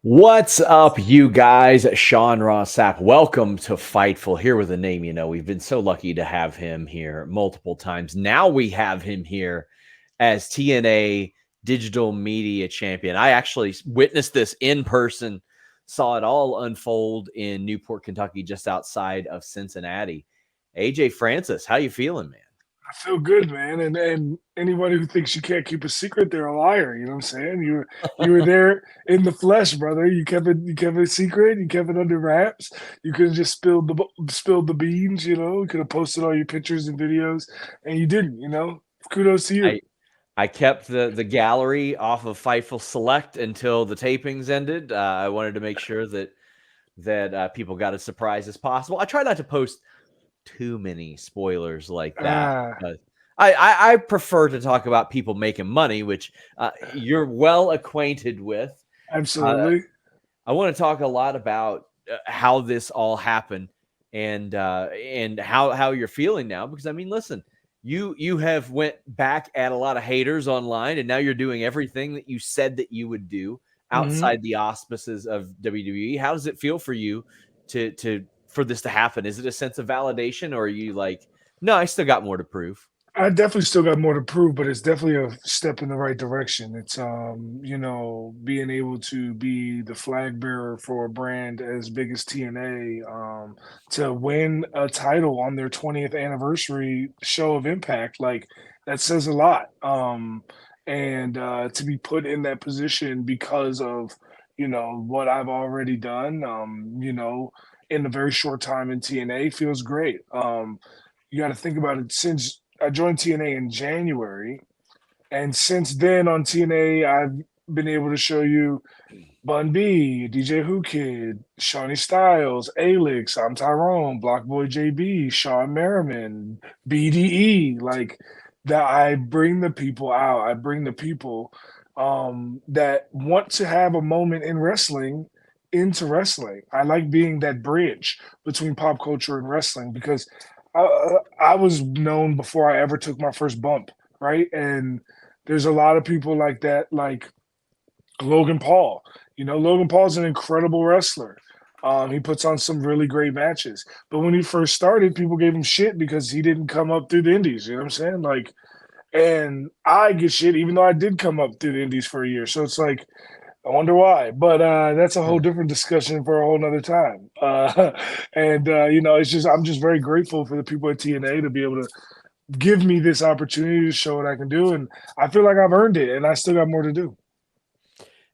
What's up, you guys? Sean Ross Sapp. Welcome to Fightful. Here with a name we've been so lucky to have him here multiple times. Now we have him here as TNA Digital Media Champion. I actually witnessed this in person, saw it all unfold in Newport, Kentucky, just outside of Cincinnati. AJ Francis, how you feeling, man? I feel good, man. And anybody who thinks you can't keep a secret, they're a liar. You know what I'm saying? You were there in the flesh, brother. You kept it secret. You kept it under wraps. You could have just spilled the beans. You could have posted all your pictures and videos, and you didn't. Kudos to you. I I kept the gallery off of Fightful Select until the tapings ended. I wanted to make sure that people got as surprised as possible. I try not to post too many spoilers like that Ah, because I prefer to talk about people making money, which you're well acquainted with. Uh, absolutely. I want to talk a lot about how this all happened and how you're feeling now. Because I mean, listen, you have went back at a lot of haters online, and now you're doing everything that you said that you would do hmm outside the auspices of WWE. How does it feel for you to for this to happen? Is it a sense of validation, or are you like, no, I still got more to prove? I definitely still got more to prove, but it's definitely a step in the right direction. It's being able to be the flag bearer for a brand as big as TNA, to win a title on their 20th anniversary show of Impact, like that says a lot. And to be put in that position because of, what I've already done, in a very short time in TNA feels great. You got to think about it. Since I joined TNA in January, and since then on TNA, I've been able to show you Bun B, DJ Who Kid, Shawnee Styles, Alix, I'm Tyrone, Block Boy JB, Sean Merriman, BDE. Like that, I bring the people out. I bring the people that want to have a moment in wrestling into wrestling. I like being that bridge between pop culture and wrestling because I was known before I ever took my first bump, right? And there's a lot of people like that, like Logan Paul. Logan Paul's an incredible wrestler. He puts on some really great matches. But when he first started, people gave him shit because he didn't come up through the indies. You know what I'm saying? Like, and I get shit even though I did come up through the indies for a year. So it's like, I wonder why. But that's a whole different discussion for a whole nother time. And it's just I'm just very grateful for the people at TNA to be able to give me this opportunity to show what I can do, and I feel like I've earned it, and I still got more to do.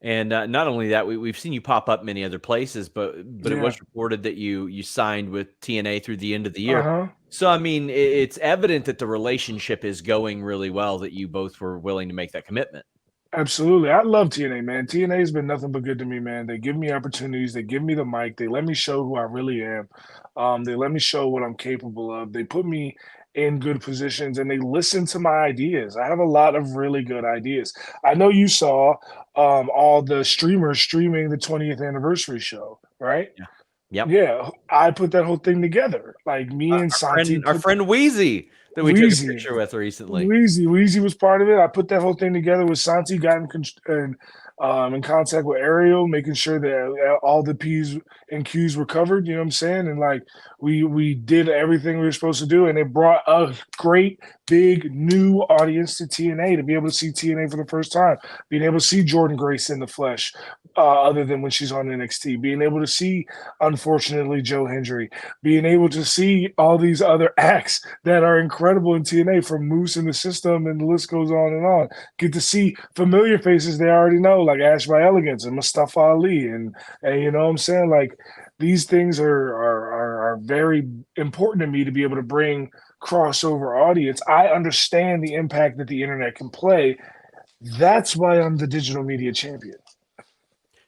And not only that, we've seen you pop up many other places, but it Yeah. was reported that you signed with TNA through the end of the Uh year. huh. So I mean, it's evident that the relationship is going really well. That you both were willing to make that commitment. Absolutely. I love TNA, man. TNA has been nothing but good to me, man. They give me opportunities. They give me the mic. They let me show who I really am. They let me show what I'm capable of. They put me in good positions and they listen to my ideas. I have a lot of really good ideas. I know you saw all the streamers streaming the 20th anniversary show, right? Yeah. Yep. Yeah, I put that whole thing together. Like me and Santi Our put friend Wheezy that we took a Wheezy. picture with recently. Wheezy was part of it. I put that whole thing together with Santi, got in contact with Ariel, making sure that all the P's and Q's were covered. You know what I'm saying? And like we did everything we were supposed to do, and it brought a great big new audience to TNA to be able to see TNA for the first time, being able to see Jordan Grace in the flesh, other than when she's on NXT, being able to see, unfortunately, Joe Hendry, being able to see all these other acts that are incredible in TNA from Moose in the system, and the list goes on and on. Get to see familiar faces they already know, like Ash by Elegance and Mustafa Ali, and you know what I'm saying? Like these things are very important to me to be able to bring crossover audience. I understand the impact that the internet can play. That's why I'm the digital media champion.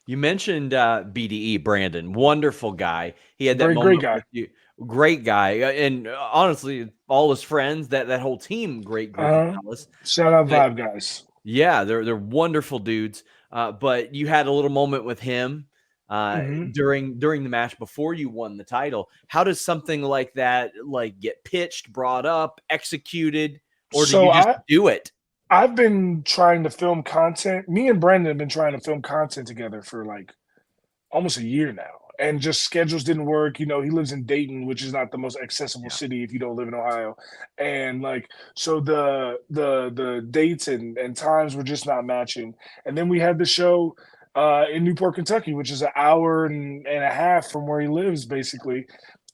You mentioned BDE Brandon, wonderful guy. He had that Very great moment guy. with you, great guy, and honestly, all his friends, that whole team, great group of Uh-huh. fellas. Shout out But Vibe guys. yeah, they're wonderful dudes. But you had a little moment with him hmm during the match before you won the title. How does something like that like get pitched, brought up, executed, or do So you just do it? I've been trying to film content. Me and Brandon have been trying to film content together for like almost a year now. And just schedules didn't work. You know, he lives in Dayton, which is not the most accessible Yeah. city if you don't live in Ohio. And like, so the dates and times were just not matching. And then we had the show in Newport, Kentucky, which is an hour and a half from where he lives, basically.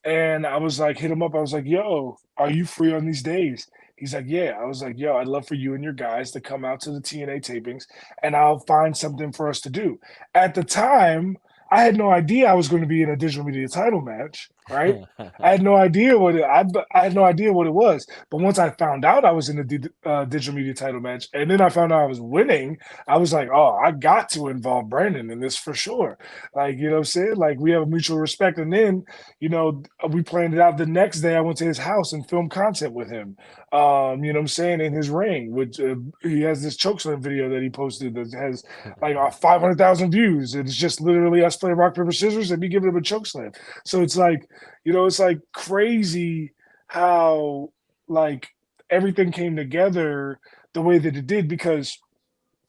And I was like, hit him up. I was like, yo, are you free on these days? He's like, yeah. I was like, yo, I'd love for you and your guys to come out to the TNA tapings and I'll find something for us to do. At the time, I had no idea I was going to be in a digital media title match, right? I had no idea I had no idea what it was. But once I found out I was in a digital media title match, and then I found out I was winning, I was like, oh, I got to involve Brandon in this for sure. Like, you know what I'm saying? Like, we have a mutual respect. And then, you know, we planned it out. The next day, I went to his house and filmed content with him. You know what I'm saying? In his ring, which he has this chokeslam video that he posted that has like 500,000 views. It's just literally us playing rock paper scissors and me giving him a choke slam. So it's like, you know, it's like crazy how like everything came together the way that it did, because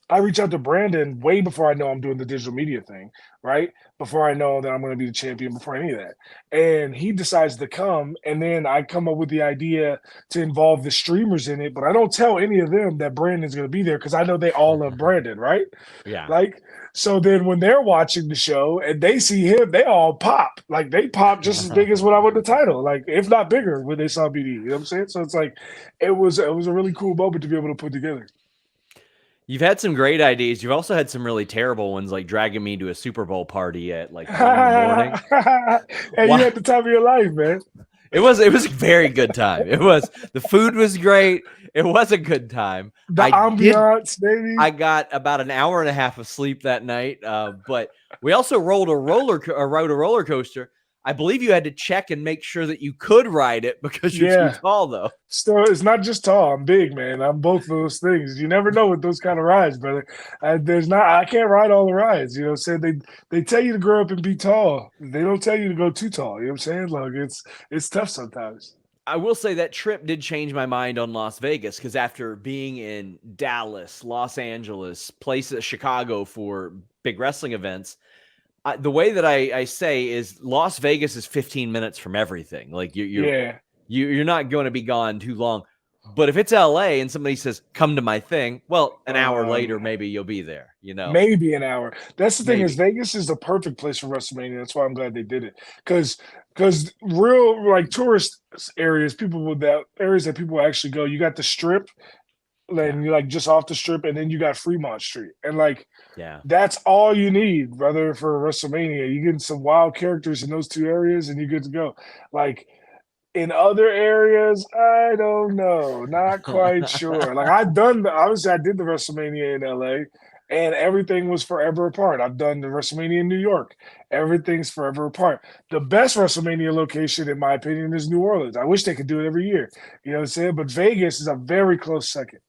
I reach out to Brandon way before I know I'm doing the digital media thing, right? Before I know that I'm going to be the champion, before any of that. And he decides to come, and then I come up with the idea to involve the streamers in it, but I don't tell any of them that Brandon's going to be there because I know they all love Brandon, right? Yeah. Like, so then when they're watching the show and they see him, they all pop. Like, they pop just as big as when I won the title, like, if not bigger when they saw BD. You know what I'm saying? So it's like, it was a really cool moment to be able to put together. You've had some great ideas. You've also had some really terrible ones, like dragging me to a Super Bowl party at like 1 in the morning. Hey, you had the time of your life, man. It was a very good time. The food was great. It was a good time. The ambiance, baby. I got about an hour and a half of sleep that night. But we also rode a roller coaster. I believe you had to check and make sure that you could ride it because you're too tall, though. So it's not just tall. I'm big, man. I'm both of those things. You never know with those kind of rides, brother. I can't ride all the rides. You know what I'm saying? They tell you to grow up and be tall. They don't tell you to go too tall. You know what I'm saying? Like, it's tough sometimes. I will say that trip did change my mind on Las Vegas, because after being in Dallas, Los Angeles, places, Chicago for big wrestling events, the way that I say is Las Vegas is 15 minutes from everything. Like you're not going to be gone too long. But if it's LA and somebody says, come to my thing, well, an hour later, maybe you'll be there, you know? Maybe an hour. That's the thing, is Vegas is the perfect place for WrestleMania. That's why I'm glad they did it. Because real like tourist areas, areas that people actually go, you got the strip, and you're like just off the strip, and then you got Fremont Street. And like, that's all you need, brother, for WrestleMania. You get some wild characters in those two areas and you're good to go. Like, in other areas, I don't know. Not quite sure. Like, obviously I did the WrestleMania in LA and everything was forever apart. I've done the WrestleMania in New York. Everything's forever apart. The best WrestleMania location, in my opinion, is New Orleans. I wish they could do it every year. You know what I'm saying? But Vegas is a very close second.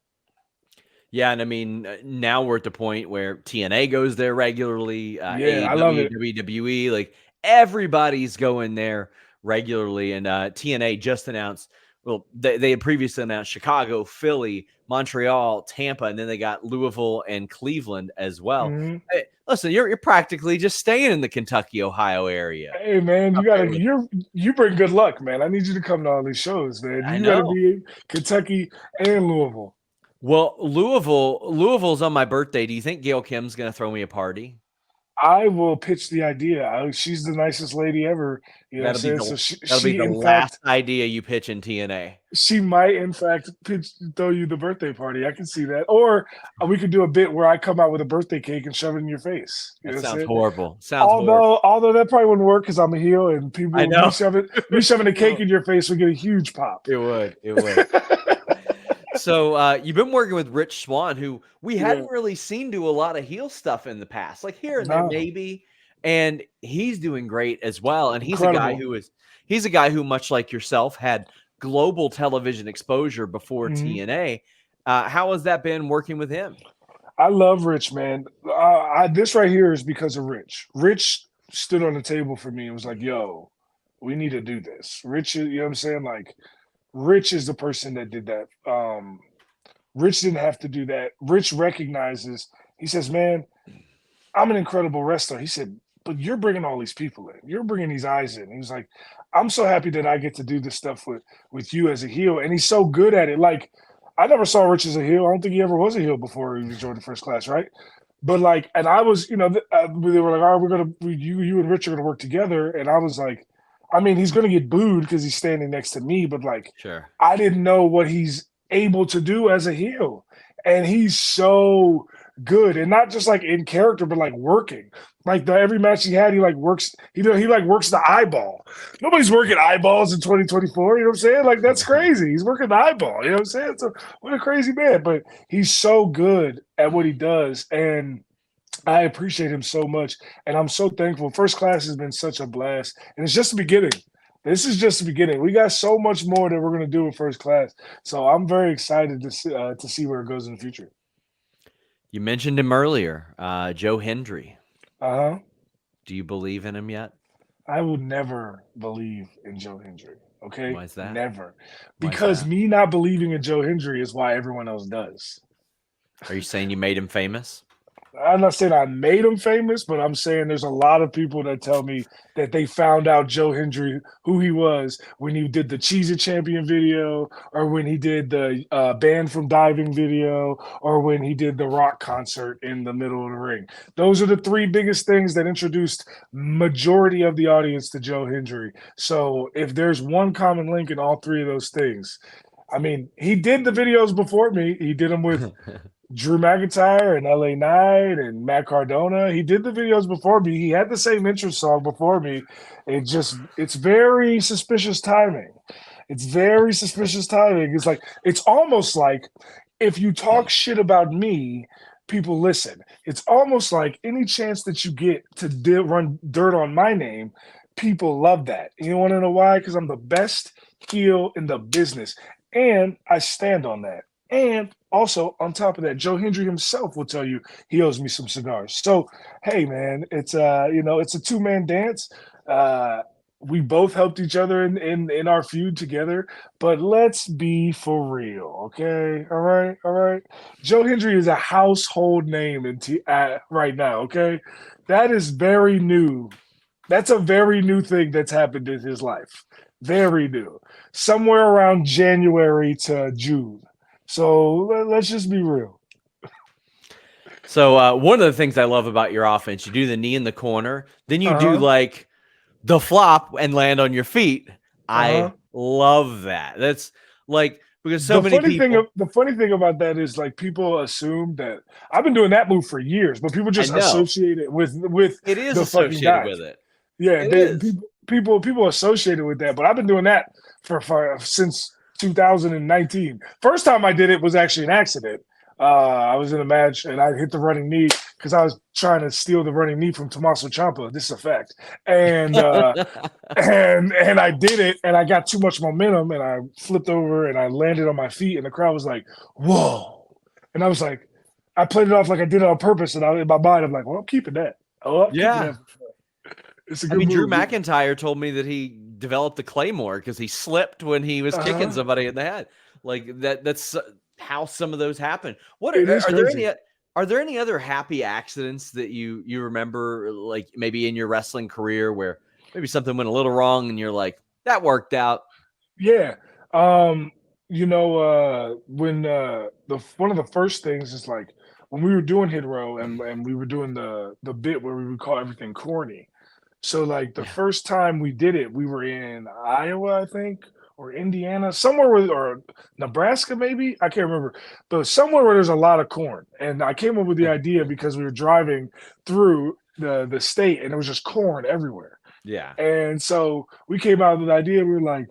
Yeah, and I mean, now we're at the point where TNA goes there regularly. I love it. WWE, like everybody's going there regularly. And TNA just announced, well, they had previously announced Chicago, Philly, Montreal, Tampa, and then they got Louisville and Cleveland as well. Mm-hmm. Hey, listen, you're practically just staying in the Kentucky, Ohio area. Hey, man, you bring good luck, man. I need you to come to all these shows, man. You got to be in Kentucky and Louisville. Well, Louisville's on my birthday. Do you think Gail Kim's going to throw me a party? I will pitch the idea. She's the nicest lady ever. You know, that'll be the last idea you pitch in TNA. She might, in fact, throw you the birthday party. I can see that. Or we could do a bit where I come out with a birthday cake and shove it in your face. That sounds horrible. Although that probably wouldn't work because I'm a heel, and people, me shoving a cake in your face would get a huge pop. It would. So you've been working with Rich Swann, who we hadn't really seen do a lot of heel stuff in the past, like here and there maybe, and he's doing great as well. And he's a guy who, much like yourself, had global television exposure before TNA. How has that been working with him? I love Rich, man. This right here is because of Rich. Rich stood on the table for me and was like, "Yo, we need to do this." Rich, you know what I'm saying? Like, Rich is the person that did that. Rich didn't have to do that. Rich recognizes, he says, man, I'm an incredible wrestler. He said, but you're bringing all these people in. You're bringing these eyes in. He was like, I'm so happy that I get to do this stuff with you as a heel. And he's so good at it. Like, I never saw Rich as a heel. I don't think he ever was a heel before he joined the First Class, right? But like, and I was, they were like, all right, you and Rich are gonna work together. And I was like, I mean, he's gonna get booed because he's standing next to me, but like, Sure. I didn't know what he's able to do as a heel. And he's so good, and not just like in character, but like working. Like every match he had, he like works. He like works the eyeball. Nobody's working eyeballs in 2024. You know what I'm saying? Like that's crazy. He's working the eyeball. You know what I'm saying? So what a crazy man. But he's so good at what he does, and I appreciate him so much. And I'm so thankful. First Class has been such a blast, and it's just the beginning. This is just the beginning. We got so much more that we're going to do with First Class. So I'm very excited to see where it goes in the future. You mentioned him earlier, Joe Hendry. Uh-huh. Do you believe in him yet? I would never believe in Joe Hendry. Okay? Why is that? Never. Why is Because that? me not believing in Joe Hendry is why everyone else does. Are you saying you made him famous? I'm not saying I made him famous, but I'm saying there's a lot of people that tell me that they found out Joe Hendry, who he was, when he did the Cheese It Champion video, or when he did the Banned from Diving video, or when he did the rock concert in the middle of the ring. Those are the three biggest things that introduced majority of the audience to Joe Hendry. So if there's one common link in all three of those things, I mean, he did the videos before me. He did them with Drew McIntyre and LA Knight and Matt Cardona. He did the videos before me. He had the same intro song before me. It's very suspicious timing. It's very suspicious timing. It's almost like if you talk shit about me, people listen. It's almost like any chance that you get to run dirt on my name, people love that. You want to know why? Because I'm the best heel in the business. And I stand on that. And also, on top of that, Joe Hendry himself will tell you he owes me some cigars. So, hey, man, it's it's a two-man dance. We both helped each other in our feud together, but let's be for real, okay? All right. Joe Hendry is a household name right now, okay? That is very new. That's a very new thing that's happened in his life. Very new. Somewhere around January to June. So let's just be real. So one of the things I love about your offense, you do the knee in the corner, then you do Uh-huh. like the flop and land on your feet. Uh-huh. I love that. That's like because so The many funny thing, people. the funny thing about that is like people assume that I've been doing that move for years, but people I just know associate it with it is the fucking associated dive. with it. Yeah, It is. people associate it with that, but I've been doing that for since 2019. First time I did it was actually an accident. I was in a match and I hit the running knee because I was trying to steal the running knee from Tommaso Ciampa. This is a fact, and and I did it, and I got too much momentum, and I flipped over and I landed on my feet, and the crowd was like, "Whoa!" And I was like, I played it off like I did it on purpose, and in my mind, I'm like, "Well, I'm keeping that. Oh, I'm keeping Yeah. that. It's a I good mean, Drew move." McIntyre told me that he developed the Claymore because he slipped when he was kicking Uh-huh. somebody in the head. Like that's how some of those happen. What It is are there crazy. any other happy accidents that you remember, like maybe in your wrestling career where maybe something went a little wrong and you're like, that worked out? Yeah. When the one of the first things is like when we were doing Hit Row and we were doing the bit where we would call everything corny. So like the Yeah. first time we did it, we were in Iowa, I think, or Indiana, somewhere with or Nebraska, maybe. I can't remember. But somewhere where there's a lot of corn. And I came up with the idea because we were driving through the state and there was just corn everywhere. Yeah. And so we came out with an idea. We were like,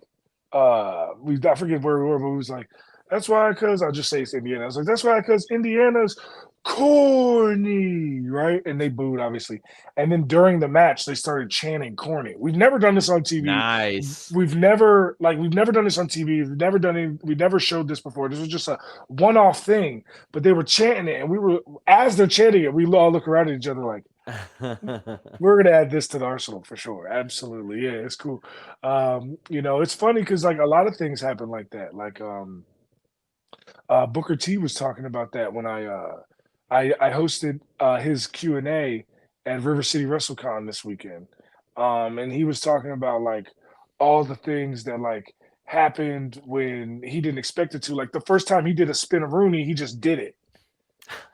I forget where we were, but we was like, that's why, because I'll just say it's Indiana. I was like, that's why, because Indiana's corny, right? And they booed, obviously. And then during the match, they started chanting corny. We've never done this on TV. Nice. We've never done this on TV. We never showed this before. This was just a one-off thing. But they were chanting it, and as they're chanting it, we all look around at each other like, we're gonna add this to the arsenal for sure. Absolutely, yeah, it's cool. It's funny because like a lot of things happen like that. Like Booker T was talking about that when I hosted his Q&A, at River City WrestleCon this weekend. And he was talking about like all the things that like happened when he didn't expect it to. Like the first time he did a spin-a-rooney, he just did it.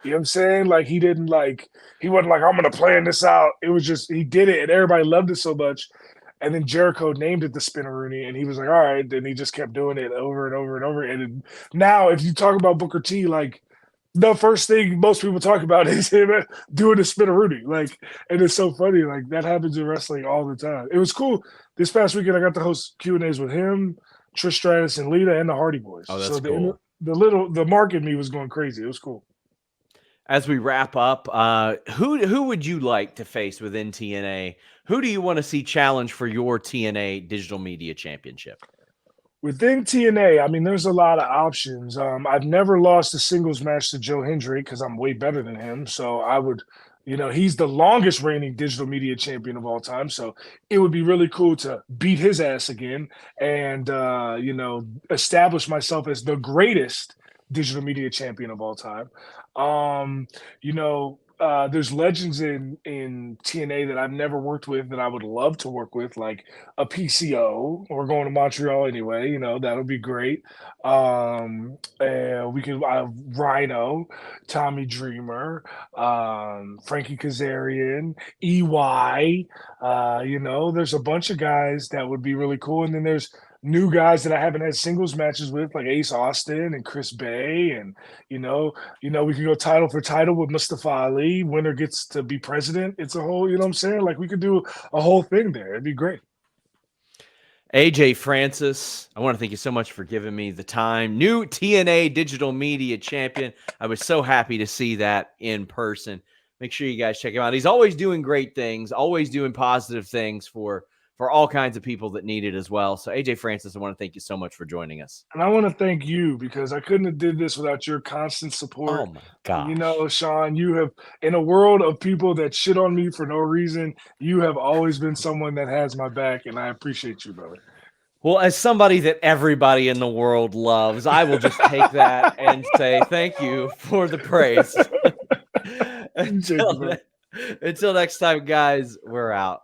You know what I'm saying? Like he didn't like he wasn't like I'm gonna plan this out. It was just he did it and everybody loved it so much. And then Jericho named it the Spinneroonie, and he was like, "All right." Then he just kept doing it over and over and over. And now, if you talk about Booker T, like the first thing most people talk about is him doing the Spinneroonie. Like, and it's so funny. Like that happens in wrestling all the time. It was cool. This past weekend, I got to host Q&As with him, Trish Stratus, and Lita, and the Hardy Boys. Oh, that's so cool. The mark in me was going crazy. It was cool. As we wrap up, who would you like to face within TNA? Who do you want to see challenge for your TNA Digital Media Championship? Within TNA, I mean, there's a lot of options. I've never lost a singles match to Joe Hendry because I'm way better than him. So I would, he's the longest reigning digital media champion of all time. So it would be really cool to beat his ass again and, establish myself as the greatest digital media champion of all time. There's legends in TNA that I've never worked with that I would love to work with, like a PCO. We're going to Montreal anyway, that'll be great. And we could Rhino, Tommy Dreamer, Frankie Kazarian, EY. There's a bunch of guys that would be really cool. And then there's new guys that I haven't had singles matches with, like Ace Austin and Chris Bay, and we can go title for title with Mustafa Ali. Winner gets to be president. It's a whole, what I'm saying? Like we could do a whole thing there. It'd be great. AJ Francis, I want to thank you so much for giving me the time. New TNA Digital Media Champion. I was so happy to see that in person. Make sure you guys check him out. He's always doing great things, always doing positive things for all kinds of people that need it as well. So AJ Francis, I want to thank you so much for joining us. And I want to thank you because I couldn't have did this without your constant support. Oh my gosh. Sean, you have, in a world of people that shit on me for no reason, you have always been someone that has my back, and I appreciate you, brother. Well, as somebody that everybody in the world loves, I will just take that and say thank you for the praise. Until next time, guys, we're out.